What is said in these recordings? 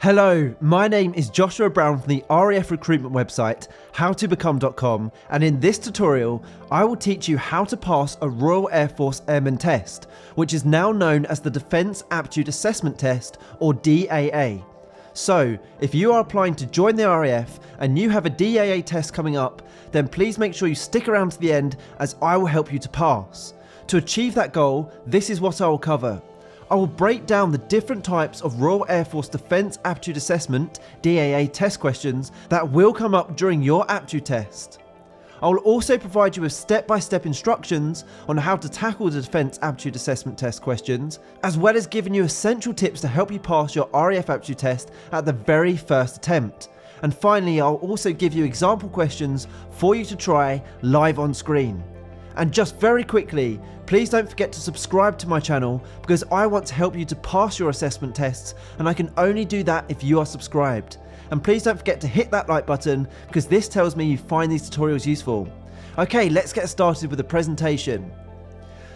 Hello, my name is Joshua Brown from the RAF recruitment website, howtobecome.com, and in this tutorial, I will teach you how to pass a Royal Air Force Airman test, which is now known as the Defence Aptitude Assessment Test, or DAA. So, if you are applying to join the RAF and you have a DAA test coming up, then please make sure you stick around to the end as I will help you to pass. To achieve that goal, this is what I will cover. I will break down the different types of Royal Air Force Defence Aptitude Assessment (DAA) test questions that will come up during your aptitude test. I will also provide you with step-by-step instructions on how to tackle the Defence Aptitude Assessment Test questions, as well as giving you essential tips to help you pass your RAF Aptitude Test at the very first attempt. And finally, I'll also give you example questions for you to try live on screen. And just very quickly, please don't forget to subscribe to my channel because I want to help you to pass your assessment tests, and I can only do that if you are subscribed. And please don't forget to hit that like button because this tells me you find these tutorials useful. Okay, let's get started with the presentation.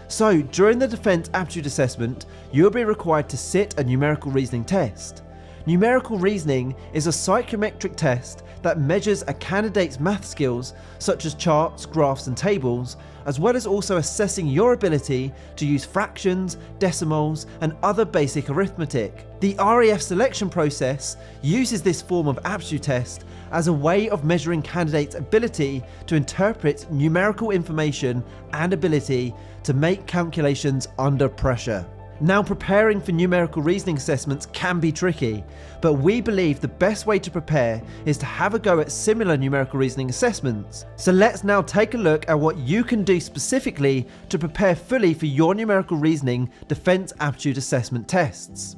So, during the Defence Aptitude Assessment, you will be required to sit a numerical reasoning test. Numerical reasoning is a psychometric test that measures a candidate's math skills, such as charts, graphs and tables, as well as also assessing your ability to use fractions, decimals and other basic arithmetic. The RAF selection process uses this form of aptitude test as a way of measuring candidates' ability to interpret numerical information and ability to make calculations under pressure. Now, preparing for numerical reasoning assessments can be tricky, but we believe the best way to prepare is to have a go at similar numerical reasoning assessments. So let's now take a look at what you can do specifically to prepare fully for your numerical reasoning Defence Aptitude Assessment tests.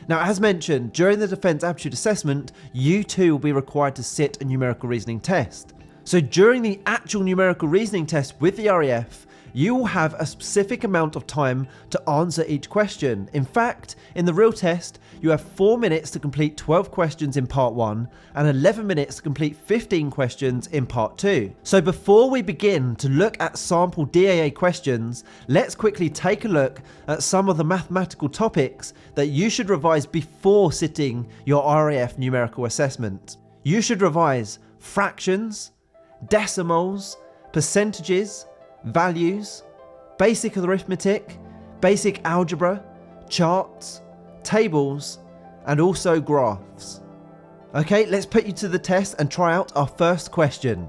Now, as mentioned, during the Defence Aptitude Assessment, you too will be required to sit a numerical reasoning test. So during the actual numerical reasoning test with the RAF, you will have a specific amount of time to answer each question. In fact, in the real test, you have 4 minutes to complete 12 questions in part 1 and 11 minutes to complete 15 questions in part 2. So before we begin to look at sample DAA questions, let's quickly take a look at some of the mathematical topics that you should revise before sitting your RAF numerical assessment. You should revise fractions, decimals, percentages, values, basic arithmetic, basic algebra, charts, tables, and also graphs. Okay, let's put you to the test and try out our first question.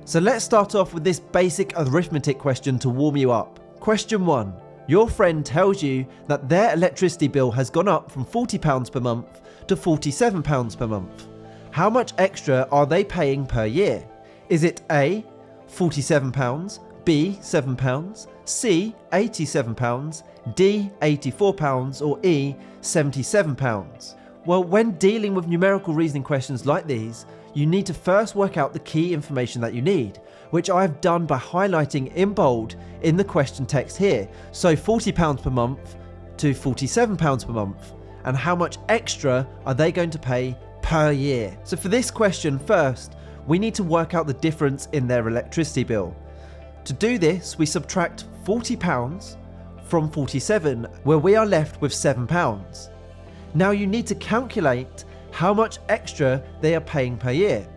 So let's start off with this basic arithmetic question to warm you up. Question 1. Your friend tells you that their electricity bill has gone up from £40 per month to £47 per month. How much extra are they paying per year? Is it A, £47, B, £7, C, £87, D, £84, or E, £77? Well, when dealing with numerical reasoning questions like these, you need to first work out the key information that you need, which I have done by highlighting in bold in the question text here. So £40 per month to £47 per month, and how much extra are they going to pay per year? So for this question, first, we need to work out the difference in their electricity bill. To do this, we subtract £40 from 47, where we are left with £7. Now you need to calculate how much extra they are paying per year.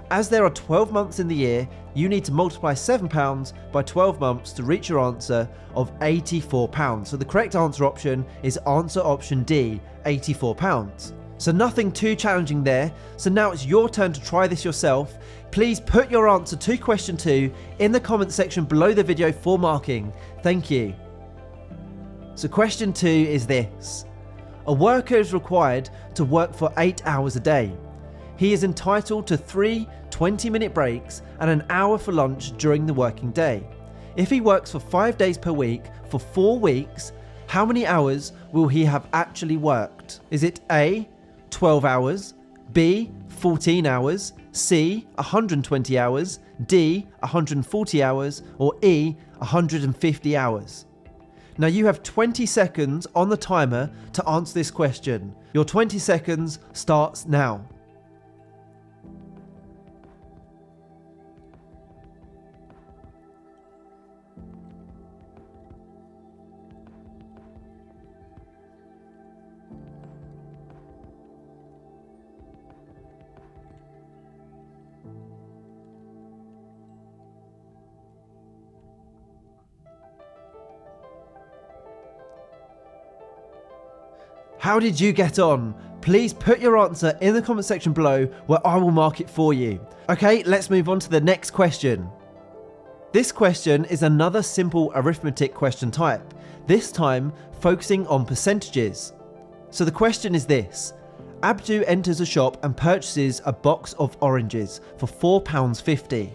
As there are 12 months in the year, you need to multiply £7 by 12 months to reach your answer of £84. So the correct answer option is answer option D, £84. So nothing too challenging there. So now it's your turn to try this yourself. Please put your answer to question 2 in the comment section below the video for marking. Thank you. So question 2 is this. A worker is required to work for 8 hours a day. He is entitled to 3 20-minute breaks and an hour for lunch during the working day. If he works for 5 days per week for 4 weeks, how many hours will he have actually worked? Is it A, 12 hours, B, 14 hours, C, 120 hours, D, 140 hours, or E, 150 hours? Now you have 20 seconds on the timer to answer this question. Your 20 seconds starts now. How did you get on? Please put your answer in the comment section below where I will mark it for you. Okay, let's move on to the next question. This question is another simple arithmetic question type, this time focusing on percentages. So the question is this: Abdu enters a shop and purchases a box of oranges for £4.50.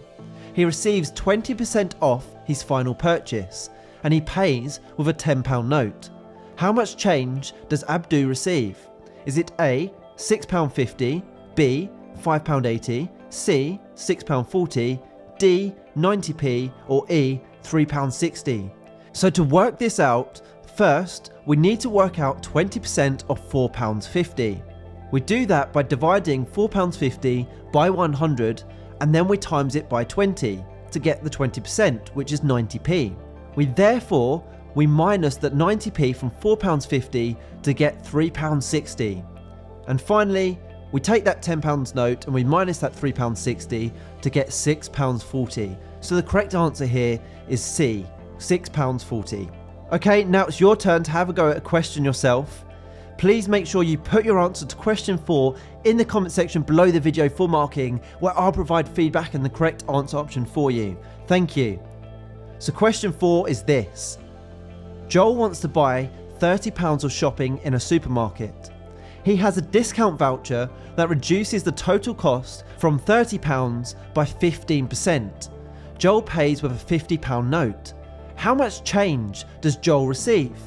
He receives 20% off his final purchase and he pays with a £10 note. How much change does Abdu receive? Is it A, £6.50, B, £5.80, C, £6.40, D, 90p, or E, £3.60? So to work this out, first we need to work out 20% of £4.50. We do that by dividing £4.50 by 100 and then we times it by 20 to get the 20%, which is 90p. We minus that 90p from £4.50 to get £3.60. And finally, we take that £10 note and we minus that £3.60 to get £6.40. So the correct answer here is C, £6.40. Okay, now it's your turn to have a go at a question yourself. Please make sure you put your answer to question 4 in the comment section below the video for marking, where I'll provide feedback and the correct answer option for you. Thank you. So question 4 is this: Joel wants to buy £30 of shopping in a supermarket. He has a discount voucher that reduces the total cost from £30 by 15%. Joel pays with a £50 note. How much change does Joel receive?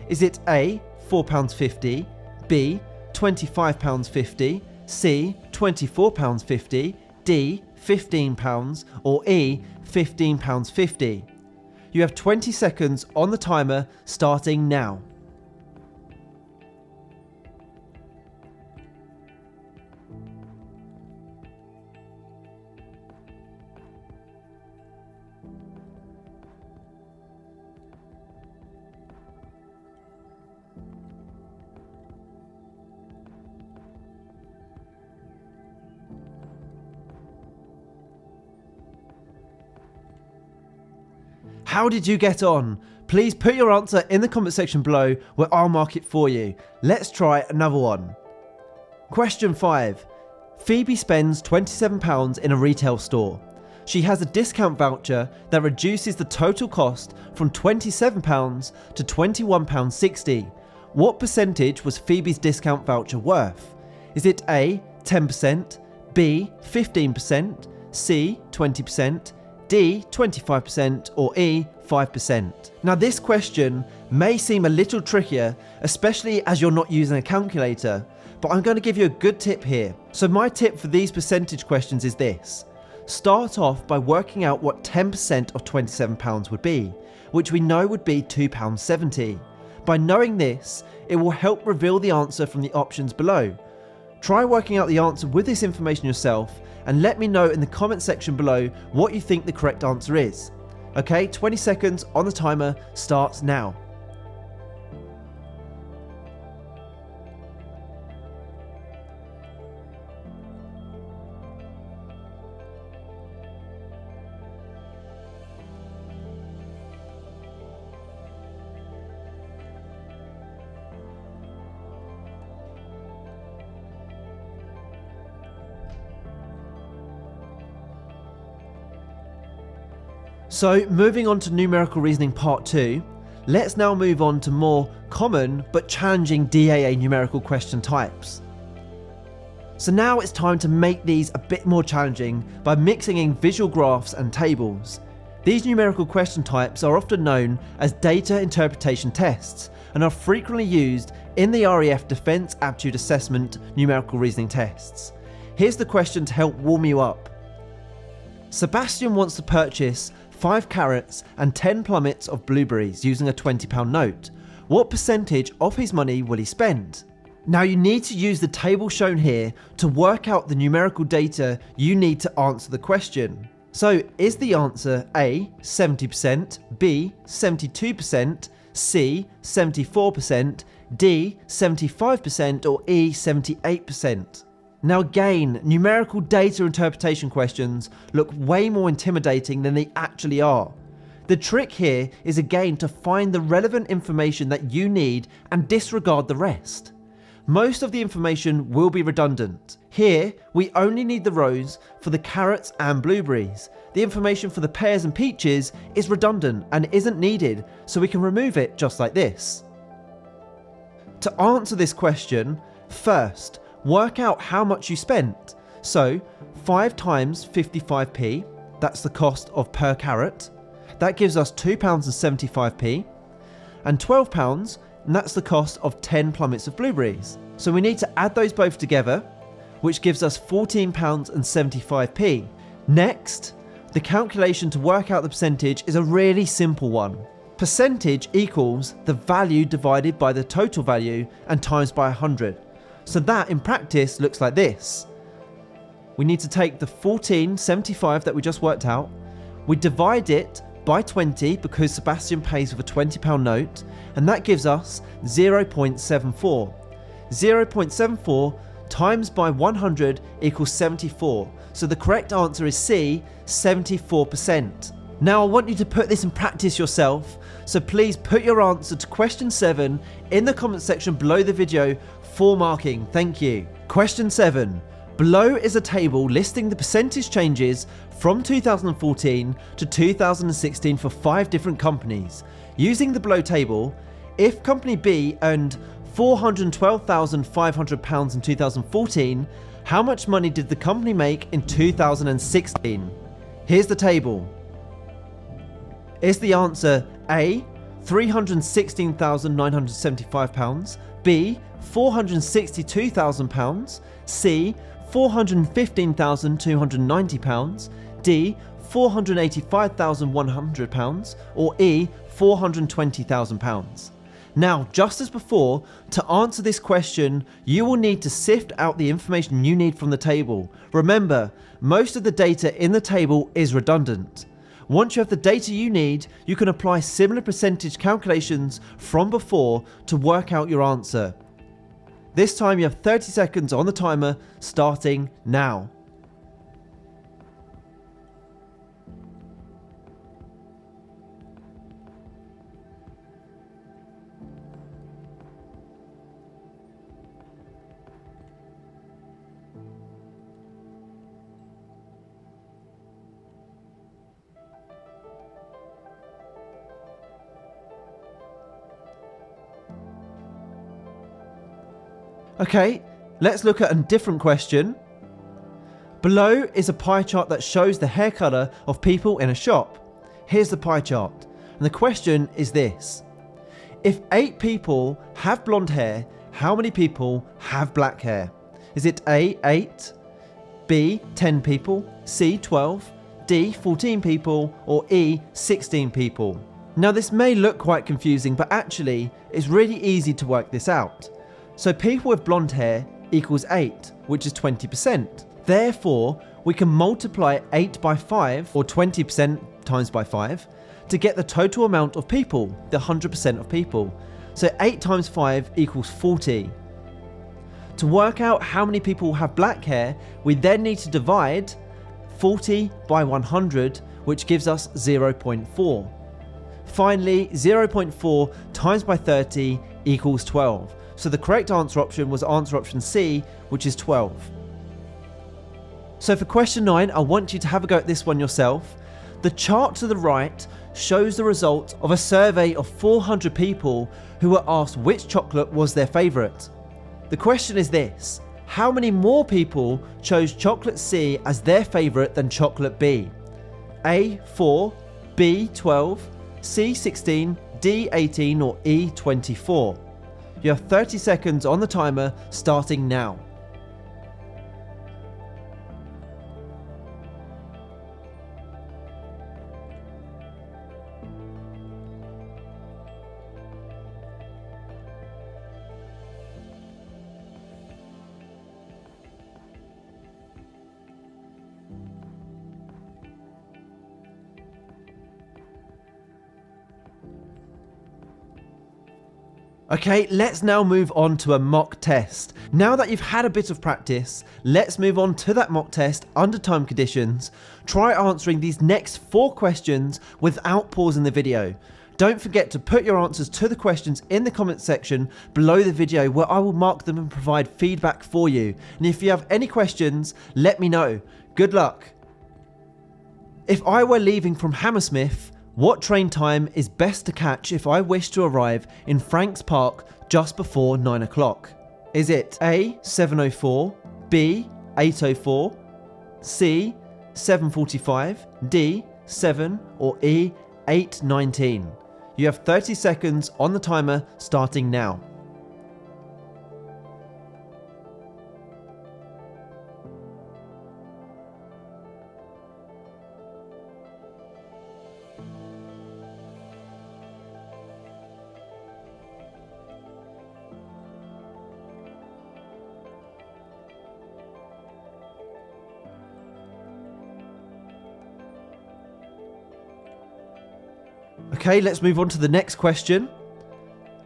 Is it A, £4.50, B, £25.50, C, £24.50, D, £15, or E, £15.50? You have 20 seconds on the timer starting now. How did you get on? Please put your answer in the comment section below where I'll mark it for you. Let's try another one. Question 5. Phoebe spends £27 in a retail store. She has a discount voucher that reduces the total cost from £27 to £21.60. What percentage was Phoebe's discount voucher worth? Is it A, 10%, B, 15%, C, 20%, D, 25%, or E, 5%. Now this question may seem a little trickier, especially as you're not using a calculator, but I'm going to give you a good tip here. So my tip for these percentage questions is this: start off by working out what 10% of £27 would be, which we know would be £2.70. By knowing this, it will help reveal the answer from the options below. Try working out the answer with this information yourself and let me know in the comment section below what you think the correct answer is. Okay, 20 seconds on the timer starts now. So moving on to numerical reasoning part 2, let's now move on to more common but challenging DAA numerical question types. So now it's time to make these a bit more challenging by mixing in visual graphs and tables. These numerical question types are often known as data interpretation tests and are frequently used in the RAF Defence Aptitude Assessment numerical reasoning tests. Here's the question to help warm you up. Sebastian wants to purchase 5 carrots and 10 plummets of blueberries using a £20 note. What percentage of his money will he spend? Now you need to use the table shown here to work out the numerical data you need to answer the question. So is the answer A, 70%, B, 72%, C, 74%, D, 75%, or E, 78%? Now again, numerical data interpretation questions look way more intimidating than they actually are. The trick here is again to find the relevant information that you need and disregard the rest. Most of the information will be redundant. Here, we only need the rows for the carrots and blueberries. The information for the pears and peaches is redundant and isn't needed, so we can remove it just like this. To answer this question, first, work out how much you spent. So, 5 times 55p, that's the cost of per carrot. That gives us £2.75, and £12, and that's the cost of 10 plummets of blueberries. So we need to add those both together, which gives us £14.75. Next, the calculation to work out the percentage is a really simple one. Percentage equals the value divided by the total value and times by 100. So that in practice looks like this. We need to take the £14.75 that we just worked out, we divide it by 20 because Sebastian pays with a £20 note, and that gives us 0.74. 0.74 times by 100 equals 74. So the correct answer is C, 74%. Now I want you to put this in practice yourself, so please put your answer to question 7 in the comment section below the video for marking. Thank you. Question 7. Below is a table listing the percentage changes from 2014 to 2016 for 5 different companies. Using the below table, if Company B earned £412,500 in 2014, how much money did the company make in 2016? Here's the table. Is the answer A, £316,975, B, £462,000, C, £415,290, D, £485,100, or E, £420,000? Now, just as before, to answer this question, you will need to sift out the information you need from the table. Remember, most of the data in the table is redundant. Once you have the data you need, you can apply similar percentage calculations from before to work out your answer. This time you have 30 seconds on the timer, starting now. Okay, let's look at a different question. Below is a pie chart that shows the hair colour of people in a shop. Here's the pie chart, and the question is this. If 8 people have blonde hair, how many people have black hair? Is it A, 8, B, 10 people, C, 12, D, 14 people, or E, 16 people? Now this may look quite confusing, but actually it's really easy to work this out. So people with blonde hair equals 8, which is 20%. Therefore, we can multiply 8 by 5, or 20% times by 5, to get the total amount of people, the 100% of people. So 8 times 5 equals 40. To work out how many people have black hair, we then need to divide 40 by 100, which gives us 0.4. Finally, 0.4 times by 30 equals 12. So the correct answer option was answer option C, which is 12. So for question 9, I want you to have a go at this one yourself. The chart to the right shows the result of a survey of 400 people who were asked which chocolate was their favourite. The question is this: how many more people chose chocolate C as their favourite than chocolate B? A, 4, B, 12, C, 16, D, 18, or E, 24? You have 30 seconds on the timer, starting now. Okay, let's now move on to a mock test. Now that you've had a bit of practice, let's move on to that mock test under time conditions. Try answering these next 4 questions without pausing the video. Don't forget to put your answers to the questions in the comments section below the video, where I will mark them and provide feedback for you. And if you have any questions, let me know. Good luck. If I were leaving from Hammersmith, what train time is best to catch if I wish to arrive in Franks Park just before 9 o'clock? Is it A, 7:04, B, 8:04, C, 7:45, D, 7, or E, 8:19? You have 30 seconds on the timer starting now. Okay, let's move on to the next question.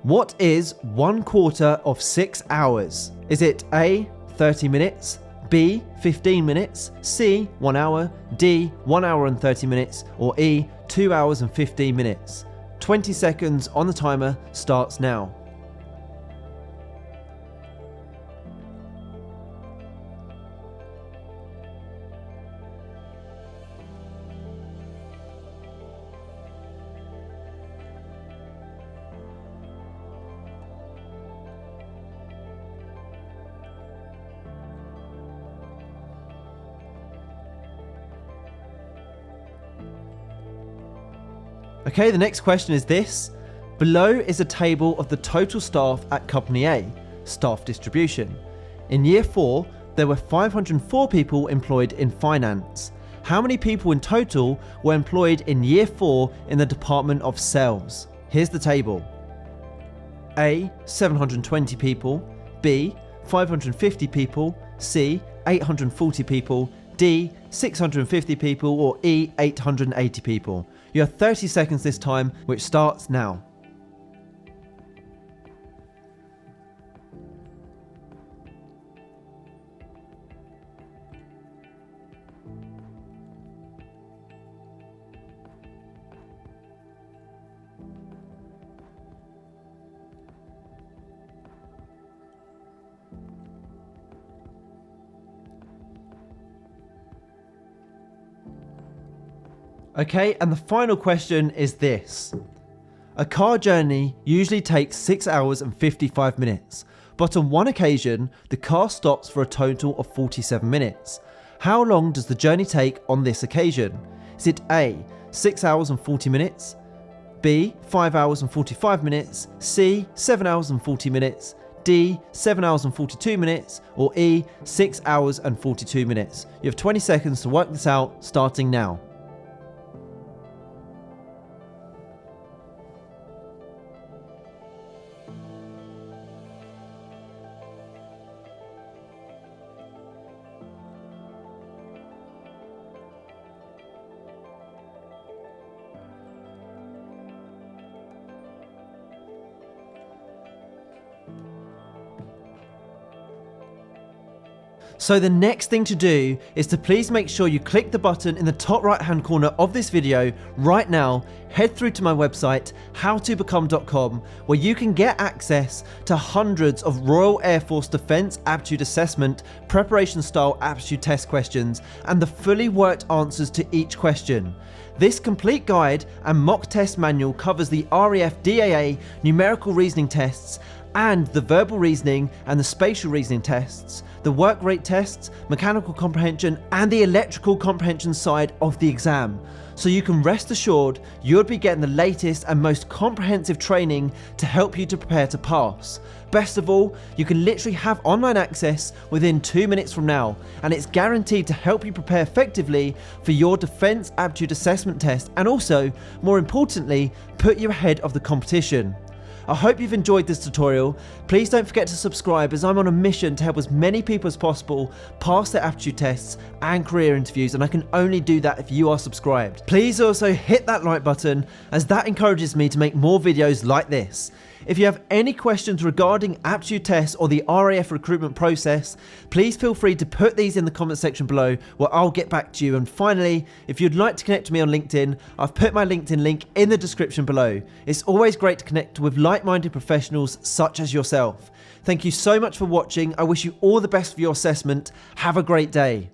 What is 1/4 of 6 hours? Is it A, 30 minutes, B, 15 minutes, C, 1 hour, D, 1 hour and 30 minutes, or E, 2 hours and 15 minutes? 20 seconds on the timer starts now. Okay, the next question is this. Below is a table of the total staff at Company A, staff distribution. In Year 4, there were 504 people employed in finance. How many people in total were employed in Year 4 in the Department of Sales? Here's the table. A, 720 people, B, 550 people, C, 840 people, D, 650 people, or E, 880 people. You have 30 seconds this time, which starts now. Okay, and the final question is this. A car journey usually takes 6 hours and 55 minutes, but on one occasion, the car stops for a total of 47 minutes. How long does the journey take on this occasion? Is it A, 6 hours and 40 minutes, B, 5 hours and 45 minutes, C, 7 hours and 40 minutes, D, 7 hours and 42 minutes, or E, 6 hours and 42 minutes? You have 20 seconds to work this out, starting now. So the next thing to do is to please make sure you click the button in the top right hand corner of this video right now, head through to my website howtobecome.com, where you can get access to hundreds of Royal Air Force Defence Aptitude Assessment preparation style aptitude test questions and the fully worked answers to each question. This complete guide and mock test manual covers the RAF DAA numerical reasoning tests and the verbal reasoning and the spatial reasoning tests, the work rate tests, mechanical comprehension and the electrical comprehension side of the exam. So you can rest assured you'll be getting the latest and most comprehensive training to help you to prepare to pass. Best of all, you can literally have online access within 2 minutes from now, and it's guaranteed to help you prepare effectively for your Defence Aptitude Assessment Test and also, more importantly, put you ahead of the competition. I hope you've enjoyed this tutorial. Please don't forget to subscribe, as I'm on a mission to help as many people as possible pass their aptitude tests and career interviews, and I can only do that if you are subscribed. Please also hit that like button, as that encourages me to make more videos like this. If you have any questions regarding aptitude tests or the RAF recruitment process, please feel free to put these in the comment section below where I'll get back to you. And finally, if you'd like to connect with me on LinkedIn, I've put my LinkedIn link in the description below. It's always great to connect with like-minded professionals such as yourself. Thank you so much for watching. I wish you all the best for your assessment. Have a great day.